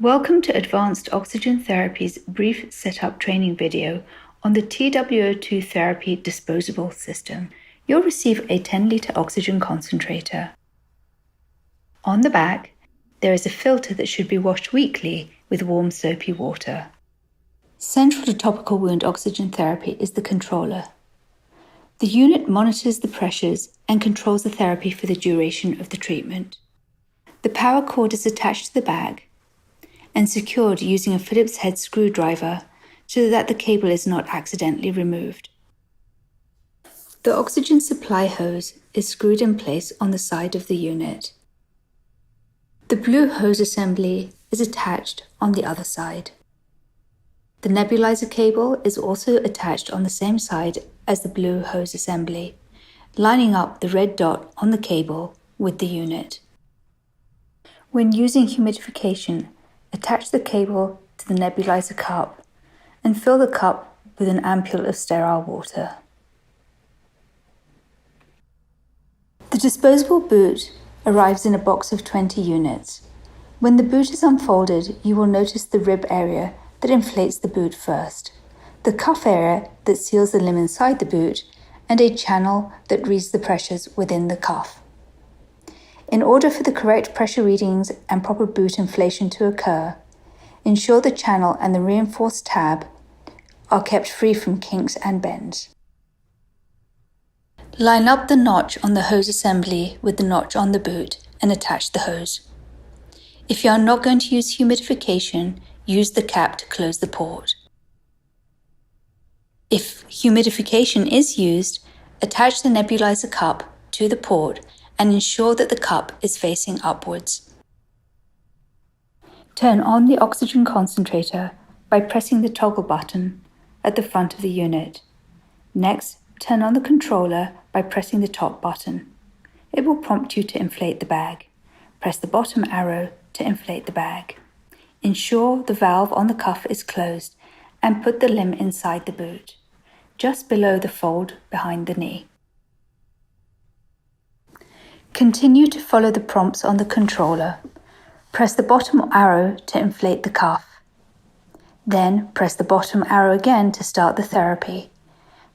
Welcome to Advanced Oxygen Therapy's brief setup training video on the TWO2 therapy disposable system. You'll receive a 10-litre oxygen concentrator. On the back, there is a filter that should be washed weekly with warm soapy water. Central to topical wound oxygen therapy is the controller. The unit monitors the pressures and controls the therapy for the duration of the treatment. The power cord is attached to the bag and secured using a Phillips head screwdriver so that the cable is not accidentally removed. The oxygen supply hose is screwed in place on the side of the unit. The blue hose assembly is attached on the other side. The nebulizer cable is also attached on the same side as the blue hose assembly, lining up the red dot on the cable with the unit. When using humidification, attach the cable to the nebulizer cup and fill the cup with an ampule of sterile water. The disposable boot arrives in a box of 20 units. When the boot is unfolded, you will notice the rib area that inflates the boot first, the cuff area that seals the limb inside the boot, and a channel that reads the pressures within the cuff. In order for the correct pressure readings and proper boot inflation to occur, ensure the channel and the reinforced tab are kept free from kinks and bends. Line up the notch on the hose assembly with the notch on the boot and attach the hose. If you are not going to use humidification, use the cap to close the port. If humidification is used, attach the nebulizer cup to the port and ensure that the cup is facing upwards. Turn on the oxygen concentrator by pressing the toggle button at the front of the unit. Next, turn on the controller by pressing the top button. It will prompt you to inflate the bag. Press the bottom arrow to inflate the bag. Ensure the valve on the cuff is closed and put the limb inside the boot, just below the fold behind the knee. Continue to follow the prompts on the controller. Press the bottom arrow to inflate the cuff. Then press the bottom arrow again to start the therapy.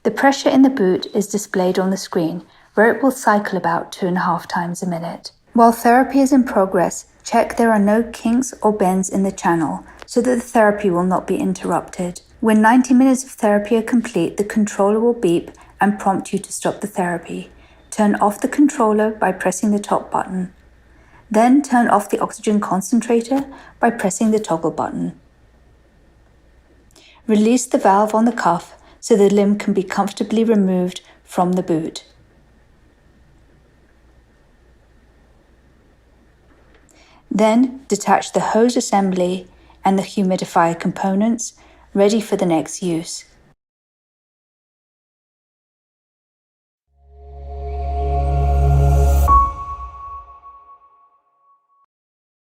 The pressure in the boot is displayed on the screen, where it will cycle about 2.5 times a minute. While therapy is in progress, check there are no kinks or bends in the channel so that the therapy will not be interrupted. When 90 minutes of therapy are complete, the controller will beep and prompt you to stop the therapy. Turn off the controller by pressing the top button. Then turn off the oxygen concentrator by pressing the toggle button. Release the valve on the cuff so the limb can be comfortably removed from the boot. Then detach the hose assembly and the humidifier components, ready for the next use.